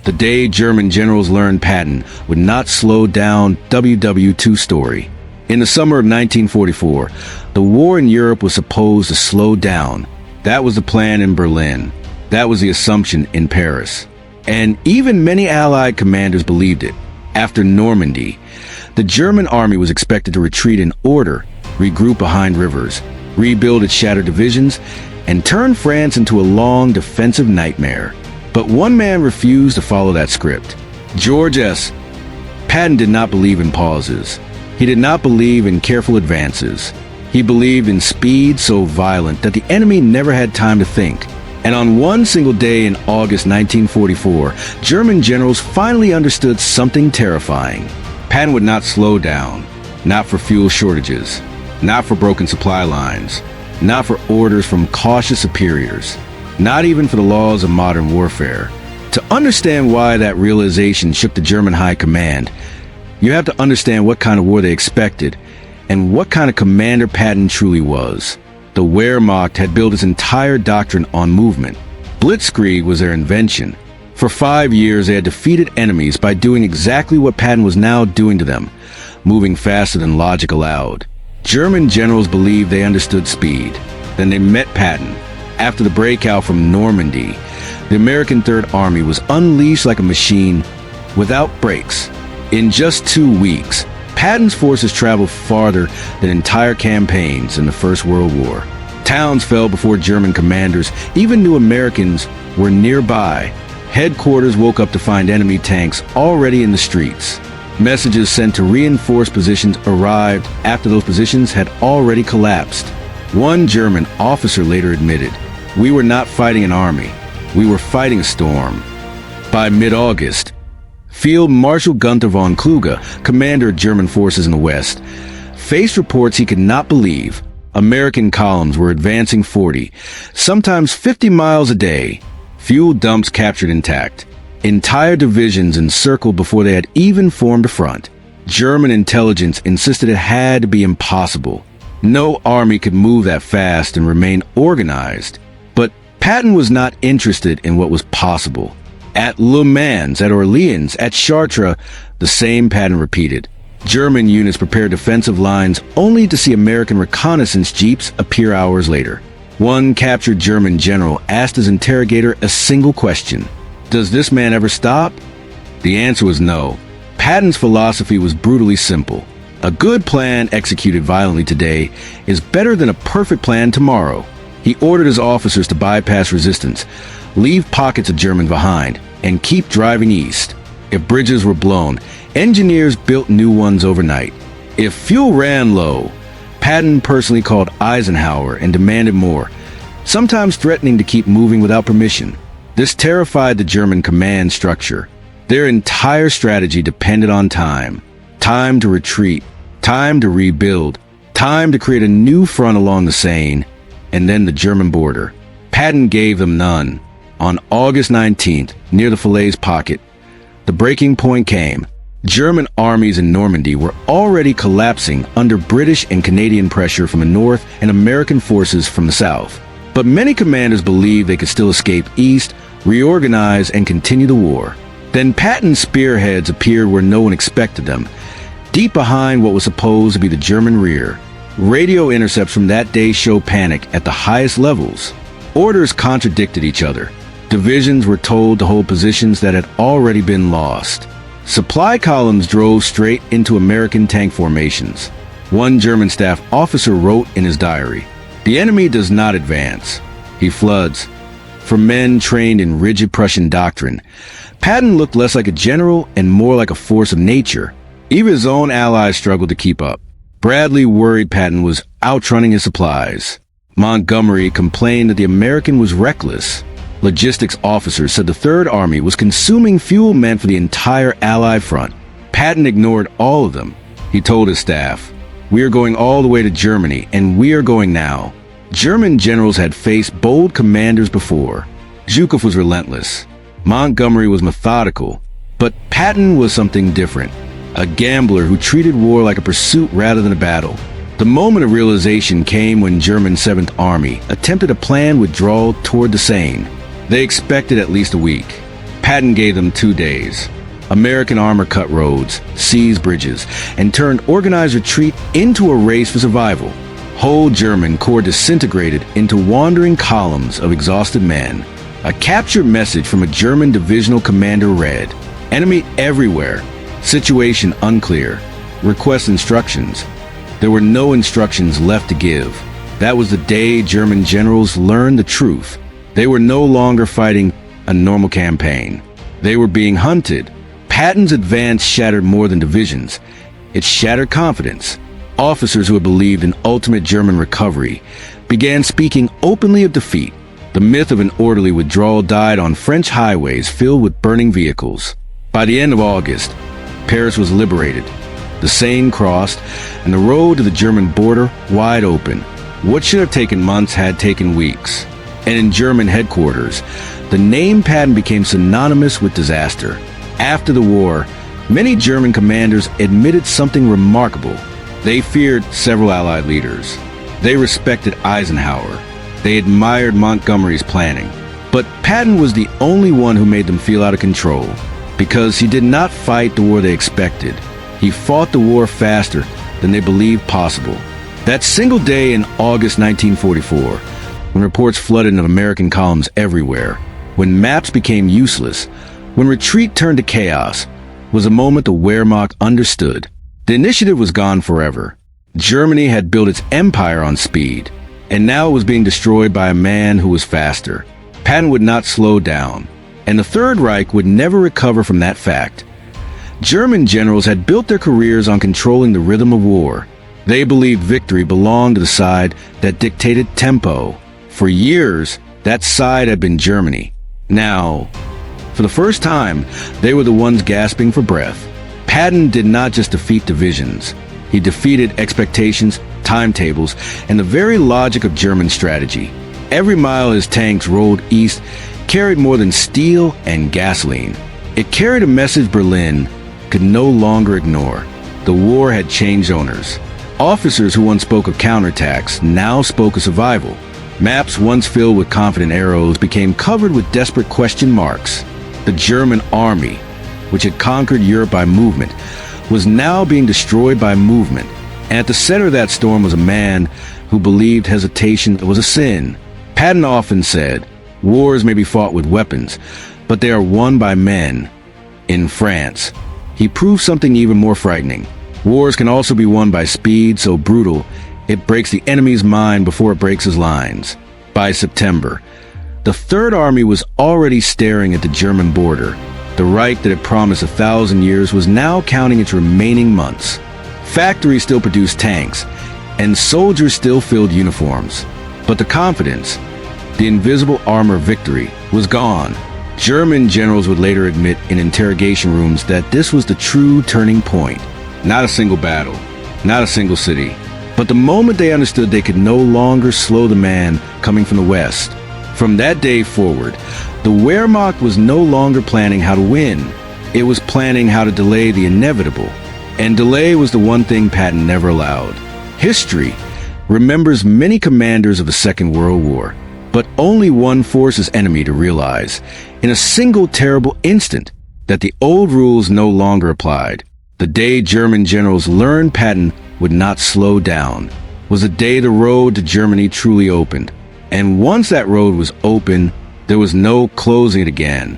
the day German generals learned Patton would not slow down WW2 story. In the summer of 1944, the war in Europe was supposed to slow down. That was the plan in Berlin. That was the assumption in Paris. And even many Allied commanders believed it. After Normandy, the German army was expected to retreat in order, regroup behind rivers, rebuild its shattered divisions, and turn France into a long defensive nightmare. But one man refused to follow that script. George S. Patton did not believe in pauses. He did not believe in careful advances. He believed in speed so violent that the enemy never had time to think. And on one single day in August 1944, German generals finally understood something terrifying. Patton would not slow down, not for fuel shortages, not for broken supply lines, not for orders from cautious superiors, not even for the laws of modern warfare. To understand why that realization shook the German high command, you have to understand what kind of war they expected and what kind of commander Patton truly was. The Wehrmacht had built its entire doctrine on movement. Blitzkrieg was their invention. For 5 years, they had defeated enemies by doing exactly what Patton was now doing to them, moving faster than logic allowed. German generals believed they understood speed. Then they met Patton. After the breakout from Normandy, the American Third Army was unleashed like a machine without brakes. In just 2 weeks, Patton's forces traveled farther than entire campaigns in the First World War. Towns fell before German commanders. Even new Americans were nearby. Headquarters woke up to find enemy tanks already in the streets. Messages sent to reinforce positions arrived after those positions had already collapsed. One German officer later admitted, "We were not fighting an army. We were fighting a storm." By mid-August, Field Marshal Gunther von Kluge, commander of German forces in the West, faced reports he could not believe. American columns were advancing 40, sometimes 50 miles a day. Fuel dumps captured intact. Entire divisions encircled before they had even formed a front. German intelligence insisted it had to be impossible. No army could move that fast and remain organized. But Patton was not interested in what was possible. At Le Mans, at Orleans, at Chartres, the same pattern repeated. German units prepared defensive lines only to see American reconnaissance jeeps appear hours later. One captured German general asked his interrogator a single question: "Does this man ever stop?" The answer was no. Patton's philosophy was brutally simple. A good plan executed violently today is better than a perfect plan tomorrow. He ordered his officers to bypass resistance, leave pockets of Germans behind, and keep driving east. If bridges were blown, engineers built new ones overnight. If fuel ran low, Patton personally called Eisenhower and demanded more, sometimes threatening to keep moving without permission. This terrified the German command structure. Their entire strategy depended on time. Time to retreat, time to rebuild, time to create a new front along the Seine, and then the German border. Patton gave them none. On August 19th, near the Falaise Pocket, the breaking point came. German armies in Normandy were already collapsing under British and Canadian pressure from the north and American forces from the south. But many commanders believed they could still escape east, reorganize, and continue the war. Then Patton's spearheads appeared where no one expected them, deep behind what was supposed to be the German rear. Radio intercepts from that day show panic at the highest levels. Orders contradicted each other. Divisions were told to hold positions that had already been lost. Supply columns drove straight into American tank formations. One German staff officer wrote in his diary, "The enemy does not advance. He floods." For men trained in rigid Prussian doctrine, Patton looked less like a general and more like a force of nature. Even his own allies struggled to keep up. Bradley worried Patton was outrunning his supplies. Montgomery complained that the American was reckless. Logistics officers said the Third Army was consuming fuel meant for the entire Allied front. Patton ignored all of them. He told his staff, "We are going all the way to Germany, and we are going now." German generals had faced bold commanders before. Zhukov was relentless. Montgomery was methodical. But Patton was something different. A gambler who treated war like a pursuit rather than a battle. The moment of realization came when German 7th Army attempted a planned withdrawal toward the Seine. They expected at least a week. Patton gave them 2 days. American armor cut roads, seized bridges, and turned organized retreat into a race for survival. Whole German corps disintegrated into wandering columns of exhausted men. A captured message from a German divisional commander read, "Enemy everywhere. Situation unclear. Request instructions." There were no instructions left to give. That was the day German generals learned the truth. They were no longer fighting a normal campaign. They were being hunted. Patton's advance shattered more than divisions. It shattered confidence. Officers who had believed in ultimate German recovery began speaking openly of defeat. The myth of an orderly withdrawal died on French highways filled with burning vehicles. By the end of August, Paris was liberated. The Seine crossed, and the road to the German border wide open. What should have taken months had taken weeks. And in German headquarters, the name Patton became synonymous with disaster. After the war, many German commanders admitted something remarkable. They feared several Allied leaders. They respected Eisenhower. They admired Montgomery's planning. But Patton was the only one who made them feel out of control, because he did not fight the war they expected. He fought the war faster than they believed possible. That single day in August 1944, when reports flooded into American columns everywhere, when maps became useless, when retreat turned to chaos, was a moment the Wehrmacht understood. The initiative was gone forever. Germany had built its empire on speed, and now it was being destroyed by a man who was faster. Patton would not slow down, and the Third Reich would never recover from that fact. German generals had built their careers on controlling the rhythm of war. They believed victory belonged to the side that dictated tempo. For years, that side had been Germany. Now, for the first time, they were the ones gasping for breath. Patton did not just defeat divisions. He defeated expectations, timetables, and the very logic of German strategy. Every mile his tanks rolled east carried more than steel and gasoline. It carried a message Berlin could no longer ignore. The war had changed owners. Officers who once spoke of counterattacks now spoke of survival. Maps once filled with confident arrows became covered with desperate question marks. The German army, which had conquered Europe by movement, was now being destroyed by movement. And at the center of that storm was a man who believed hesitation was a sin. Patton often said, "Wars may be fought with weapons, but they are won by men." In France, he proved something even more frightening. Wars can also be won by speed so brutal it breaks the enemy's mind before it breaks his lines. By September, the Third Army was already staring at the German border. The Reich that had promised 1,000 years was now counting its remaining months. Factories still produced tanks, and soldiers still filled uniforms. But the confidence, the invisible armor of victory, was gone. German generals would later admit in interrogation rooms that this was the true turning point. Not a single battle, not a single city, but the moment they understood they could no longer slow the man coming from the west. From that day forward, the Wehrmacht was no longer planning how to win. It was planning how to delay the inevitable. And delay was the one thing Patton never allowed. History remembers many commanders of the Second World War, but only one forces enemy to realize, in a single terrible instant, that the old rules no longer applied. The day German generals learned Patton would not slow down was the day the road to Germany truly opened. And once that road was open, there was no closing it again.